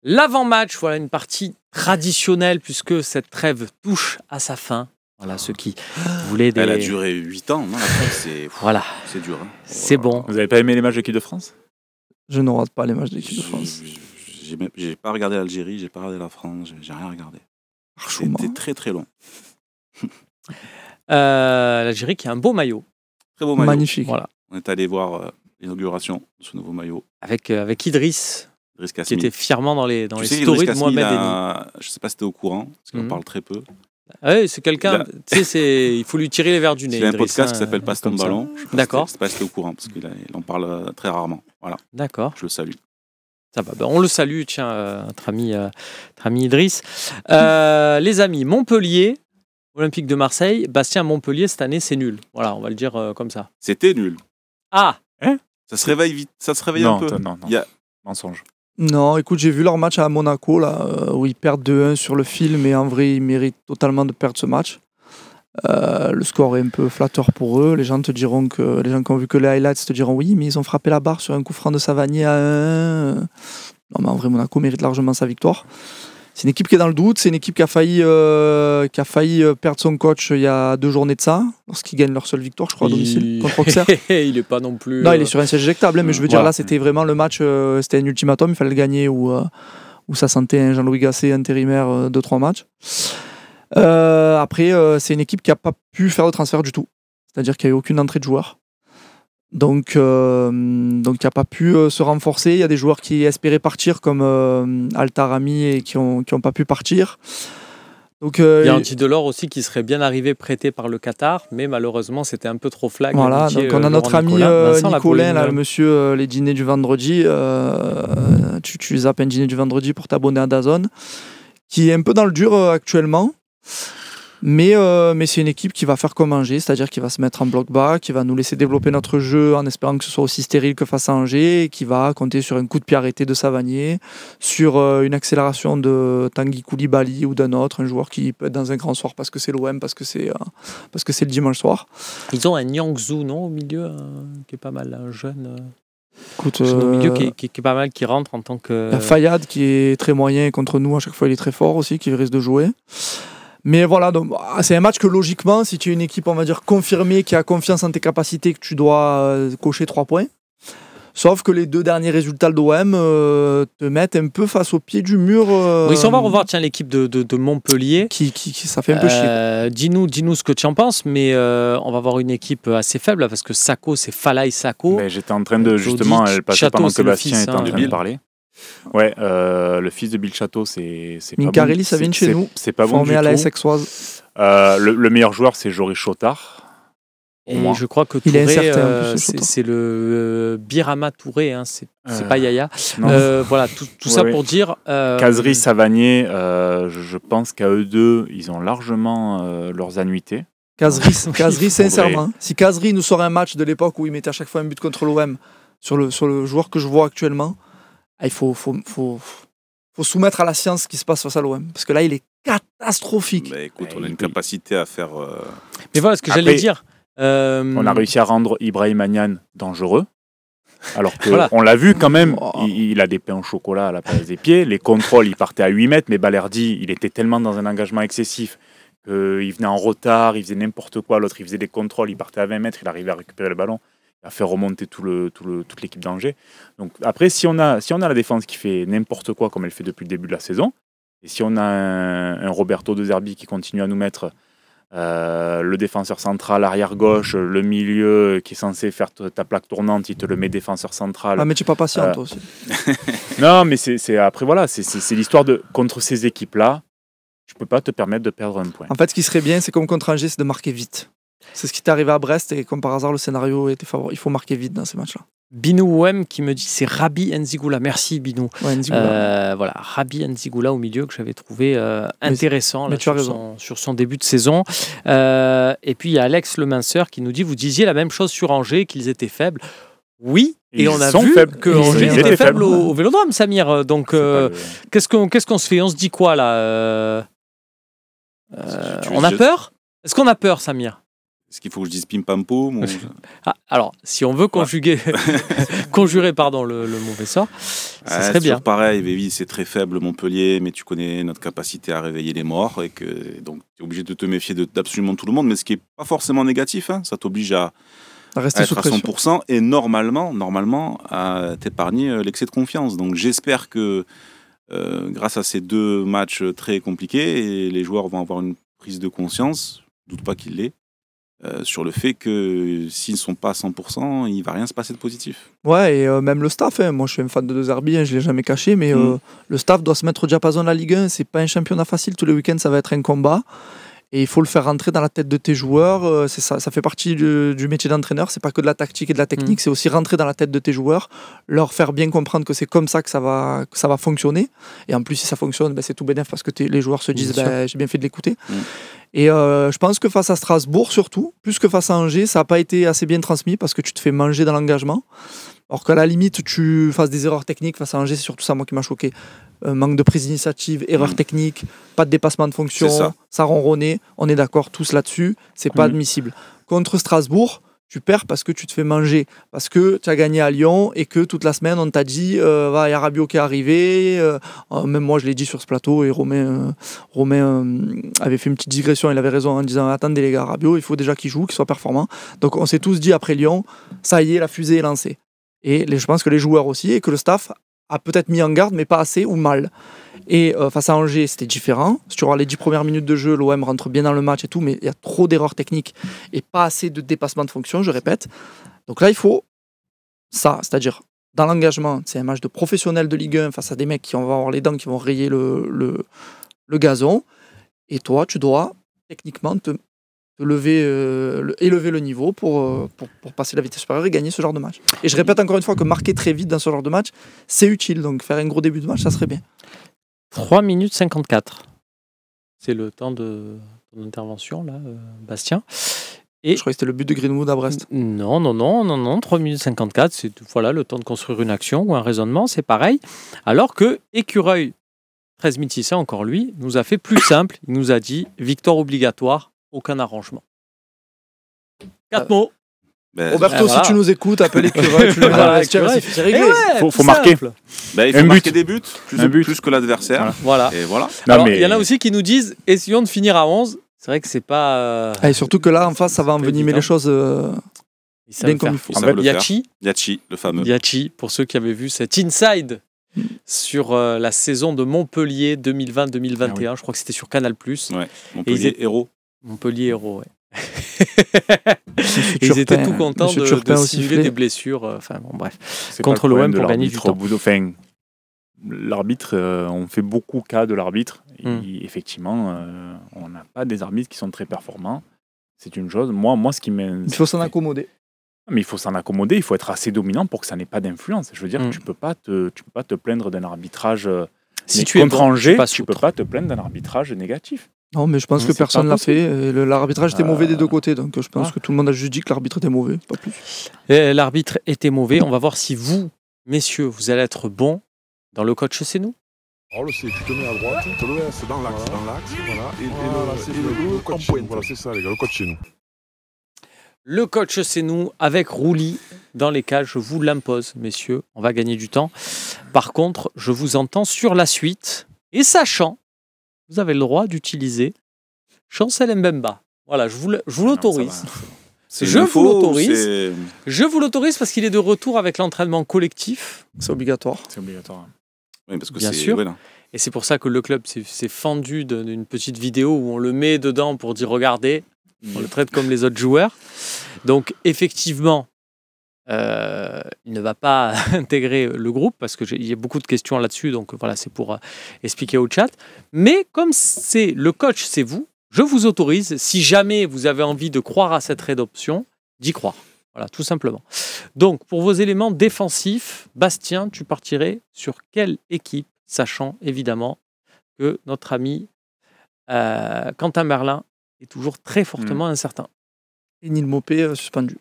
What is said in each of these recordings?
L'avant-match, voilà une partie traditionnelle puisque cette trêve touche à sa fin. Voilà, ceux qui voulaient des... Elle a duré 8 ans, non, la trêve, Voilà. C'est dur. Hein. C'est bon. Vous n'avez pas aimé les matchs de l'équipe de France? Je ne rate pas les matchs de l'équipe de France. J'ai pas regardé l'Algérie, j'ai pas regardé la France, j'ai rien regardé. C'était très très long. L'Algérie qui a un beau maillot. Très beau maillot. Magnifique. Voilà. On est allé voir l'inauguration de ce nouveau maillot. Avec Idriss, qui Kasmi. était fièrement dans les sais, stories Idriss de Mohamed Kasmi, Eni. je sais pas si tu es au courant, parce qu'on parle très peu. Oui, c'est quelqu'un, il faut lui tirer les verres du nez. Il y a un Idriss, podcast qui s'appelle Passe ton ballon. D'accord. Je sais pas si tu es au courant, parce qu'il en parle très rarement. Voilà. D'accord. Je le salue. Ça va, on le salue, tiens, notre ami Idriss. Les amis, Montpellier, Olympique de Marseille, Bastien, Montpellier, cette année, c'est nul. Voilà, on va le dire comme ça. C'était nul. Ah, ça se réveille vite, ça se réveille un peu. Non. Mensonge. Non, écoute, j'ai vu leur match à Monaco, là, où ils perdent 2-1 sur le fil, mais en vrai, ils méritent totalement de perdre ce match. Le score est un peu flatteur pour eux. Les gens qui ont vu que les highlights te diront oui, mais ils ont frappé la barre sur un coup franc de Savanier à 1. Non, mais en vrai, Monaco mérite largement sa victoire. C'est une équipe qui est dans le doute. C'est une équipe qui a failli perdre son coach il y a 2 journées de ça, lorsqu'ils gagnent leur seule victoire, je crois, à domicile contre Auxerre. Il est pas non plus. Non, il est sur un siège éjectable, mais je veux dire, voilà. là, c'était vraiment le match. C'était un ultimatum, il fallait le gagner ou ça sentait un Jean-Louis Gasset intérimaire 2-3 matchs. Après, c'est une équipe qui n'a pas pu faire de transfert du tout. C'est-à-dire qu'il n'y a eu aucune entrée de joueurs. Donc il n'a pas pu se renforcer. Il y a des joueurs qui espéraient partir comme Altarami et qui ont pas pu partir. Donc, il y a Anti Delors aussi qui serait bien arrivé prêté par le Qatar, mais malheureusement c'était un peu trop flag. Voilà, donc on a notre ami Nicolin, là, le monsieur les dîners du vendredi. Tu zappes un dîner du vendredi pour t'abonner à DAZN, qui est un peu dans le dur actuellement. Mais c'est une équipe qui va faire comme Angers, c'est-à-dire qui va se mettre en bloc bas, qui va nous laisser développer notre jeu en espérant que ce soit aussi stérile que face à Angers, et qui va compter sur un coup de pied arrêté de Savanier, sur une accélération de Tanguy Koulibaly ou d'un autre, un joueur qui peut être dans un grand soir parce que c'est l'OM, parce que c'est le dimanche soir. Ils ont un Nyangzu, non, au milieu, qui est pas mal, un jeune... Écoute, au milieu qui est pas mal, qui rentre en tant que... Il y a Fayad qui est très moyen contre nous, à chaque fois il est très fort aussi, qui risque de jouer. Mais voilà, donc, c'est un match que logiquement, si tu es une équipe, on va dire, confirmée, qui a confiance en tes capacités, que tu dois cocher 3 points. Sauf que les 2 derniers résultats de l'OM te mettent un peu face au pied du mur. Oui, si on va revoir l'équipe de Montpellier. Qui ça fait un peu chier. Dis-nous ce que tu en penses, mais on va avoir une équipe assez faible, parce que Sako, c'est Falaï Sako. J'étais en train de, justement, elle passait pendant que Bastien était en train de parler. Ouais, le fils de Bill Château, c'est pas Mincarelli, bon. ça vient de chez nous. C'est pas bon formé du à la tout. Aixoise. Le meilleur joueur, c'est Joris Chotard. Et je crois que Touré, c'est le Birama Touré, hein, c'est pas Yaya. Voilà, tout ça pour dire... Kazri, Savanier, je pense qu'à eux deux, ils ont largement leurs annuités. Kazri, sincèrement, si Kazri nous sort un match de l'époque où il mettait à chaque fois un but contre l'OM, sur le joueur que je vois actuellement, il faut soumettre à la science ce qui se passe face à l'OM. Parce que là, il est catastrophique. Bah, écoute, on a une capacité à faire... Mais voilà ce que j'allais dire. On a réussi à rendre Ibrahim Agnan dangereux. Alors qu'on l'a vu quand même, il a des pains au chocolat à la place des pieds. Les contrôles, il partait à 8 mètres, mais Balerdi, il était tellement dans un engagement excessif qu'il venait en retard, il faisait n'importe quoi. L'autre, il faisait des contrôles, il partait à 20 mètres, il arrivait à récupérer le ballon. À faire remonter toute l'équipe d'Angers. Donc après, si on a la défense qui fait n'importe quoi comme elle fait depuis le début de la saison, et si on a un Roberto De Zerbi qui continue à nous mettre le défenseur central, arrière gauche, le milieu qui est censé faire ta plaque tournante, il te le met défenseur central. Ah mais tu n'es pas patient toi aussi. Non, mais après voilà, c'est l'histoire de contre ces équipes-là, tu peux pas te permettre de perdre un point. En fait, ce qui serait bien, c'est comme contre Angers, c'est de marquer vite. C'est ce qui t'est arrivé à Brest et comme par hasard le scénario était favorable. Il faut marquer vite dans ces matchs-là. Binou OM qui me dit c'est Rabi Nzigula. Merci Binou. Ouais, Nzigula. Voilà, Rabi Nzigula au milieu que j'avais trouvé intéressant mais sur son début de saison. Et puis il y a Alex Le Minceur qui nous dit vous disiez la même chose sur Angers, qu'ils étaient faibles. Oui, et on a vu que Angers était faible au Vélodrome, Samir. Donc qu'est-ce qu'on se fait? On se dit quoi là? On a peur? Est-ce qu'on a peur, Samir? Est-ce qu'il faut que je dise pim pam poum alors, si on veut conjurer le mauvais sort, ça serait bien. Pareil, oui, c'est très faible Montpellier, mais tu connais notre capacité à réveiller les morts, et que donc tu es obligé de te méfier d'absolument tout le monde, mais ce qui n'est pas forcément négatif, hein, ça t'oblige à rester être à 100% et normalement à t'épargner l'excès de confiance. Donc j'espère que grâce à ces 2 matchs très compliqués, les joueurs vont avoir une prise de conscience, je ne doute pas qu'il l'ait, sur le fait que s'ils ne sont pas à 100%, il ne va rien se passer de positif. Ouais, et même le staff, hein. Moi je suis un fan de De Zerbi, hein, je ne l'ai jamais caché, mais le staff doit se mettre au diapason de la Ligue 1, c'est pas un championnat facile, tous les week-ends ça va être un combat. Et il faut le faire rentrer dans la tête de tes joueurs. C'est ça fait partie du métier d'entraîneur. C'est pas que de la tactique et de la technique, c'est aussi rentrer dans la tête de tes joueurs, leur faire bien comprendre que c'est comme ça que ça va fonctionner. Et en plus, si ça fonctionne, c'est tout bénef parce que les joueurs se disent j'ai bien fait de l'écouter. Et je pense que face à Strasbourg, surtout, plus que face à Angers, ça n'a pas été assez bien transmis parce que tu te fais manger dans l'engagement. Alors qu'à la limite, tu fasses des erreurs techniques face à Angers, c'est surtout ça moi qui m'a choqué. Manque de prise d'initiative, erreurs techniques, pas de dépassement de fonction, ça ronronnait, on est d'accord tous là-dessus, c'est pas admissible. Contre Strasbourg, tu perds parce que tu te fais manger, parce que tu as gagné à Lyon et que toute la semaine on t'a dit il y a Rabiot qui est arrivé, même moi je l'ai dit sur ce plateau et Romain avait fait une petite digression, il avait raison en disant attendez les gars, Rabiot il faut déjà qu'il joue, qu'il soit performant. Donc on s'est tous dit après Lyon, ça y est, la fusée est lancée. Et je pense que les joueurs aussi, et que le staff a peut-être mis en garde, mais pas assez ou mal. Et face à Angers, c'était différent. Si tu regardes les 10 premières minutes de jeu, l'OM rentre bien dans le match et tout, mais il y a trop d'erreurs techniques et pas assez de dépassement de fonction, je répète. Donc là, il faut ça, c'est-à-dire dans l'engagement, c'est un match de professionnels de Ligue 1 face à des mecs qui vont avoir les dents, qui vont rayer le gazon. Et toi, tu dois techniquement élever le niveau pour passer la vitesse supérieure et gagner ce genre de match. Et je répète encore une fois que marquer très vite dans ce genre de match, c'est utile. Donc faire un gros début de match, ça serait bien. 3 minutes 54. C'est le temps de ton intervention, là, Bastien. Et je croyais que c'était le but de Greenwood à Brest. Non. 3 minutes 54, c'est le temps de construire une action ou un raisonnement, c'est pareil. Alors que Écureuil, 13 Mitissé, encore lui, nous a fait plus simple. Il nous a dit victoire obligatoire, aucun arrangement. 4 mots. Roberto, si tu nous écoutes, appelle Écureuil, tu le mets dans le vestiaire, c'est réglé. Faut marquer. Il faut marquer des buts, plus que l'adversaire. Voilà. Et voilà. Alors, il y en a aussi qui nous disent essayons de finir à 11. C'est vrai que c'est pas. Et surtout que là, en face, ça va envenimer les choses bien comme il faut. Yachi, le fameux. Yachi, pour ceux qui avaient vu cet inside sur la saison de Montpellier 2020-2021. Je crois que c'était sur Canal+. Ouais. Montpellier Héros. Montpellier Héros, ouais. Ils étaient tout contents de simuler des blessures. Enfin bon, bref. Contre l'OM pour gagner du temps. L'arbitre, on fait beaucoup cas de l'arbitre. Effectivement, on n'a pas des arbitres qui sont très performants. C'est une chose. Moi, ce qui m'est... Il faut s'en accommoder. Mais il faut s'en accommoder. Il faut être assez dominant pour que ça n'ait pas d'influence. Je veux dire, tu peux pas te plaindre d'un arbitrage. Si tu es contre Angers, tu peux pas te plaindre d'un arbitrage négatif. Non, mais je pense que personne l'a fait. L'arbitrage était mauvais des deux côtés, donc je pense que tout le monde a juste dit que l'arbitre était mauvais, pas plus. L'arbitre était mauvais. On va voir si vous, messieurs, vous allez être bons dans le coach c'est nous. Tu te mets à droite, tu te le laisses dans l'axe, voilà. Et le coach chez nous. Voilà, c'est ça les gars, le coach chez nous. Le coach c'est nous avec Roulis dans les cages, je vous l'impose, messieurs. On va gagner du temps. Par contre, je vous entends sur la suite et sachant. Vous avez le droit d'utiliser Chancel Mbemba. Voilà, je vous l'autorise. Je vous l'autorise parce qu'il est de retour avec l'entraînement collectif. C'est obligatoire. Oui, parce que bien sûr. Voilà. Et c'est pour ça que le club s'est fendu d'une petite vidéo où on le met dedans pour dire regardez, on le traite comme les autres joueurs. Donc effectivement, il ne va pas intégrer le groupe parce qu'il y a beaucoup de questions là-dessus, donc voilà, c'est pour expliquer au chat. Mais comme c'est le coach, c'est vous, je vous autorise, si jamais vous avez envie de croire à cette rédemption, d'y croire. Voilà, tout simplement. Donc, pour vos éléments défensifs, Bastien, tu partirais sur quelle équipe, sachant évidemment que notre ami Quentin Merlin est toujours très fortement incertain. Et Neil Maupay suspendu.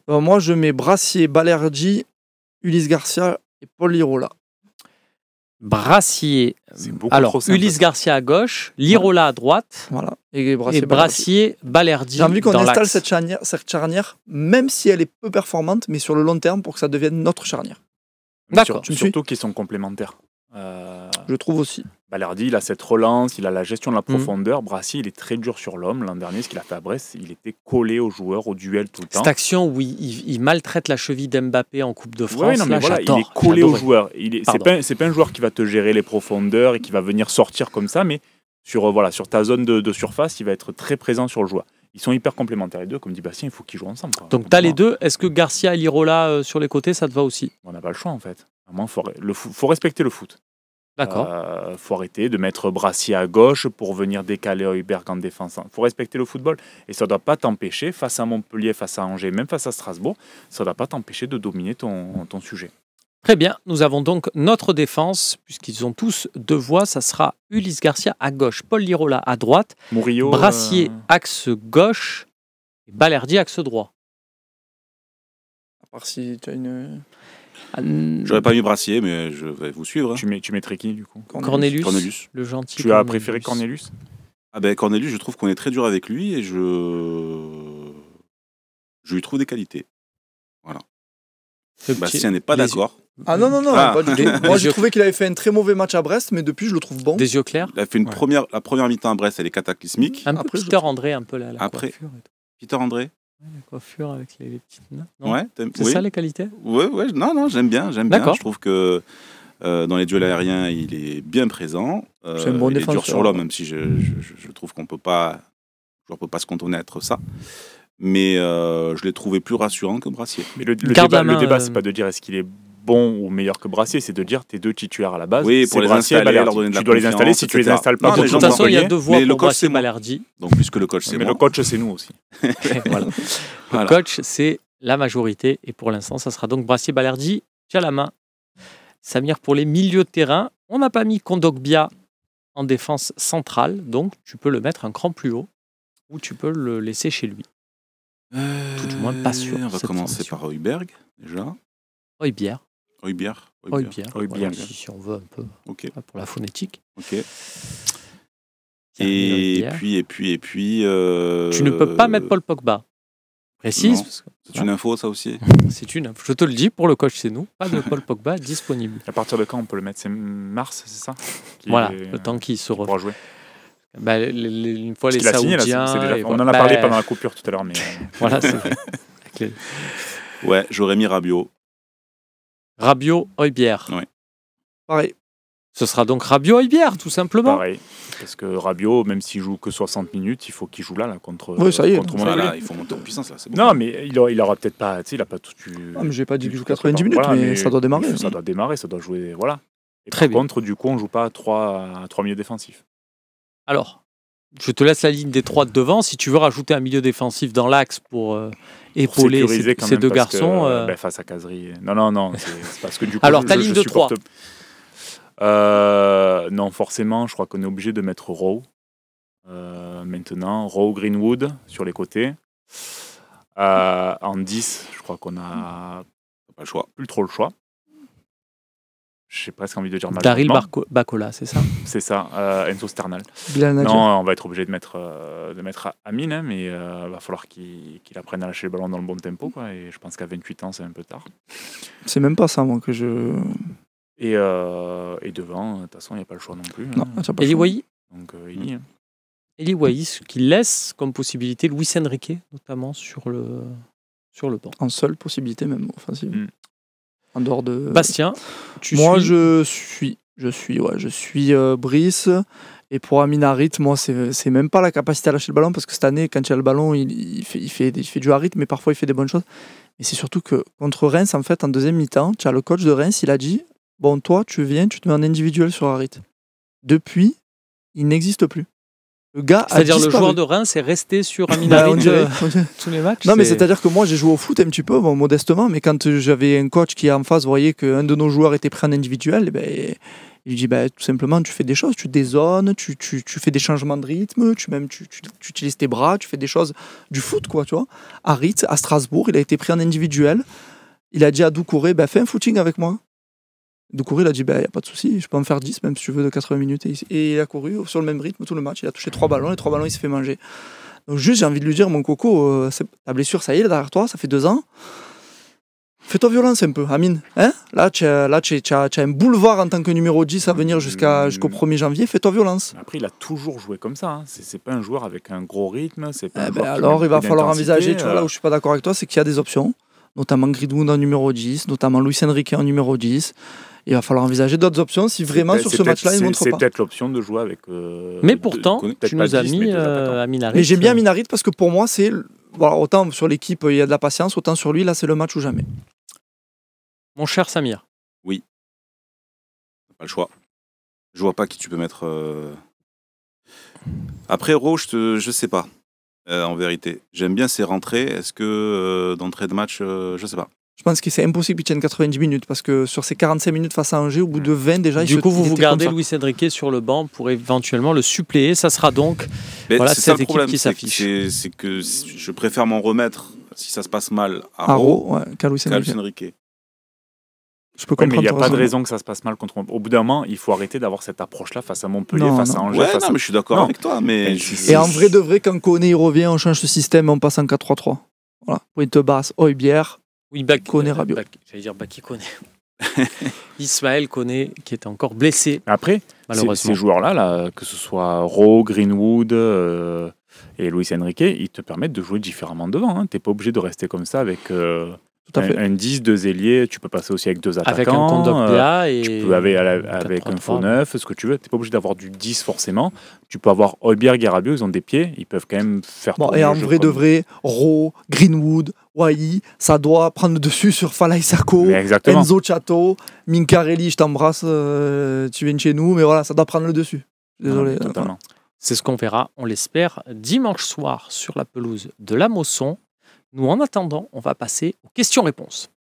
Moi, je mets Brassier, Balerdi, Ulysse Garcia et Paul Lirola. Brassier. Alors, Ulysse Garcia à gauche, Lirola à droite. Voilà. Et Brassier, Balerdi. J'ai envie qu'on installe cette charnière, même si elle est peu performante, mais sur le long terme pour que ça devienne notre charnière. D'accord. Surtout qu'ils sont complémentaires. Je trouve aussi. Balerdi, il a cette relance, il a la gestion de la profondeur. Brassier, il est très dur sur l'homme. L'an dernier, ce qu'il a fait à Brest, il était collé aux joueurs, au duel tout le temps. Cette action où il maltraite la cheville d'Mbappé en Coupe de France, ouais, non, mais voilà, il est collé aux joueurs. C'est pas un joueur qui va te gérer les profondeurs et qui va venir sortir comme ça, mais sur ta zone de surface, il va être très présent sur le joueur. Ils sont hyper complémentaires les deux, comme dit Bastien, il faut qu'ils jouent ensemble. Donc tu as les deux. Est-ce que Garcia et Lirola sur les côtés, ça te va aussi? On n'a pas le choix en fait. Il faut respecter le foot. D'accord. Faut arrêter de mettre Brassier à gauche pour venir décaler Højbjerg en défense. Faut respecter le football et ça ne doit pas t'empêcher, face à Montpellier, face à Angers, même face à Strasbourg, ça ne doit pas t'empêcher de dominer ton sujet. Très bien, nous avons donc notre défense, puisqu'ils ont tous 2 voix, ça sera Ulysse Garcia à gauche, Paul Lirola à droite, Murillo, Brassier axe gauche, et Balerdi axe droit. À part si tu as une... J'aurais pas mis Brassier, mais je vais vous suivre. Tu mettrais qui du coup? Cornelius, le gentil. Tu as préféré Cornelius? Cornelius, je trouve qu'on est très dur avec lui et je lui trouve des qualités. Voilà. Bastien n'est pas d'accord. Ah non, pas du tout. Moi j'ai trouvé qu'il avait fait un très mauvais match à Brest, mais depuis je le trouve bon. Des yeux clairs. Il a fait la première mi-temps à Brest, elle est cataclysmique. Un peu Peter André, un peu la coiffure. Peter André. La coiffure avec les petites nains. Ouais, c'est ça les qualités? Ouais, non, j'aime bien. Je trouve que dans les duels aériens, il est bien présent. C'est un bon il défenseur. est dur sur l'homme, même si je trouve qu'on peut pas se contenir d'être ça. Mais je l'ai trouvé plus rassurant que Brassier. Mais le débat, c'est pas de dire est-ce qu'il est bon ou meilleur que Brassier, c'est de dire tes 2 titulaires à la base. Oui, pour les installer, leur donner de la confiance. Tu dois les installer, si tu les installes pas. De toute façon, il y a 2 voix pour Brassier et Balerdi. Donc, puisque le coach, c'est moi. Mais le coach, c'est nous aussi. Voilà. Le coach, c'est la majorité. Et pour l'instant, ça sera donc Brassier, Balerdi. Tu as la main. Samir, pour les milieux de terrain, on n'a pas mis Kondogbia en défense centrale. Donc, tu peux le mettre un cran plus haut ou tu peux le laisser chez lui. Tout du moins, pas sûr. On va commencer par Højbjerg, déjà. Højbjerg. Højbjerg. Si on veut un peu. Okay. Pour la phonétique. Ok. Et puis. Tu ne peux pas mettre Paul Pogba. Précise. Parce que, c'est une info, ça aussi. C'est une info. Je te le dis, pour le coach, c'est nous. Pas de Paul Pogba disponible. À partir de quand on peut le mettre? C'est mars, c'est ça? Voilà, le temps qu'il se pourra jouer. Une fois les Saoudiens. On en a parlé pendant la coupure tout à l'heure. Mais... voilà, c'est vrai. Ouais, j'aurais mis Rabiot. Rabiot, Højbjerg. Ouais. Pareil. Ce sera donc Rabiot, Højbjerg, tout simplement. Pareil. Parce que Rabiot, même s'il joue que 60 minutes, il faut qu'il joue là contre. Oui, ça y est. Là, il faut monter en puissance là. C'est bon. Non, mais il aura peut-être pas. Il a pas tout. Non, mais j'ai pas dit qu'il joue 90 minutes, mais ça doit démarrer. Ça doit démarrer, ça doit jouer. Voilà. Et Très par contre, du coup, on joue pas à 3 milieux défensifs. Alors, je te laisse la ligne des 3 de devant. Si tu veux rajouter un milieu défensif dans l'axe pour épauler ces 2 garçons. Face à Cazerie. Non. C'est parce que du coup. Alors, ta ligne de 3. Non, forcément, je crois qu'on est obligé de mettre Rowe. Maintenant, Rowe, Greenwood sur les côtés. En 10, je crois qu'on a pas le choix. Plus trop le choix. J'ai presque envie de dire Daryl Bacola, c'est ça? C'est ça, Enzo Sternal. Non, on va être obligé de mettre Amine, hein, mais va falloir qu'il apprenne à lâcher le ballon dans le bon tempo, quoi, et je pense qu'à 28 ans, c'est un peu tard. C'est même pas ça, moi, que je... Et devant, de toute façon, il n'y a pas le choix non plus. Non, hein. Eli Wahi. Donc, Eli. Eli Wahi, ce qui laisse comme possibilité Luis Enrique, notamment sur le banc. En seule possibilité, même, offensive. En dehors de... Bastien, je suis Brice. Et pour Amin Harit, moi, c'est même pas la capacité à lâcher le ballon, parce que cette année, quand il y a le ballon, il fait du Harit, mais parfois il fait des bonnes choses. Mais c'est surtout que contre Reims, en fait, en deuxième mi-temps, tu as le coach de Reims, il a dit bon, toi, tu viens, tu te mets en individuel sur Harit. Depuis, il n'existe plus. Le gars c'est-à-dire le joueur de Reims est resté sur Amin Harit tous les matchs. Non, mais c'est-à-dire que moi j'ai joué au foot un petit peu, bon, modestement, mais quand j'avais un coach qui en face voyait qu'un de nos joueurs était pris en individuel, il dit tout simplement tu fais des choses, tu dézones, tu fais des changements de rythme, tu utilises tes bras, tu fais des choses du foot, quoi, tu vois. Harit, à Strasbourg, il a été pris en individuel. Il a dit à Doucouré fais un footing avec moi. Doucouré, il a dit, il n'y a pas de souci, je peux en faire 10, même si tu veux, de 80 minutes. Et il a couru sur le même rythme tout le match. Il a touché 3 ballons, les 3 ballons, il s'est fait manger. Donc juste, j'ai envie de lui dire, mon coco, ta blessure, ça y est, derrière toi, ça fait 2 ans. Fais-toi violence un peu, Amine. Hein, là, tu as un boulevard en tant que numéro 10 à venir jusqu'au 1er janvier. Fais-toi violence. Après, il a toujours joué comme ça. Hein. C'est pas un joueur avec un gros rythme. C'est pas alors, il va falloir envisager. Tu vois, là où je suis pas d'accord avec toi, c'est qu'il y a des options, notamment Greenwood en numéro 10, notamment Luis Enrique en numéro 10. Il va falloir envisager d'autres options si vraiment sur ce match-là, il ne montre pas. C'est peut-être l'option de jouer avec... mais pourtant, tu nous as mis Aminarit. Mais j'aime bien Aminarit parce que pour moi, c'est... Voilà, autant sur l'équipe, il y a de la patience, autant sur lui, là, c'est le match ou jamais. Mon cher Samir. Oui. Pas le choix. Je vois pas qui tu peux mettre... Après, Ro, je sais pas, en vérité. J'aime bien ses rentrées. Est-ce que d'entrée de match, je sais pas. Je pense que c'est impossible qu'il tienne 90 minutes parce que sur ces 45 minutes face à Angers, au bout de 20 déjà, du coup, vous gardez Luis Enrique sur le banc pour éventuellement le suppléer. Ça sera donc cette équipe qui s'affiche. C'est que je préfère m'en remettre si ça se passe mal à Ro qu'à Luis Enrique. Je peux comprendre. Mais il n'y a pas de raison que ça se passe mal contre. Au bout d'un moment, il faut arrêter d'avoir cette approche-là face à Montpellier, face à Angers. Ouais, mais je suis d'accord avec toi. Mais et en vrai de vrai, quand Koné il revient, on change ce système, on passe en 4-3-3. Voilà. Pointe basse, Højbjerg. Oui, Koné, Rabiot. J'allais dire Baki Koné. Ismaël Koné qui est encore blessé. Après, ces joueurs-là, que ce soit Ro, Greenwood et Luis Enrique, ils te permettent de jouer différemment devant. Hein. Tu n'es pas obligé de rester comme ça avec un 10, 2 ailiers. Tu peux passer aussi avec 2 attaquants. Avec un Kondogbia et tu peux avec un faux 9, ce que tu veux. Tu n'es pas obligé d'avoir du 10 forcément. Tu peux avoir Højbjerg et Rabiot, ils ont des pieds. Ils peuvent quand même faire et en vrai de vrai, Ro, Greenwood, Wai, ça doit prendre le dessus sur Falaï Sarko, Enzo Chato, Minkarelli, je t'embrasse, tu viens de chez nous, mais voilà, ça doit prendre le dessus. Désolé. Totalement. C'est ce qu'on verra, on l'espère, dimanche soir sur la pelouse de la Mosson. Nous, en attendant, on va passer aux questions-réponses.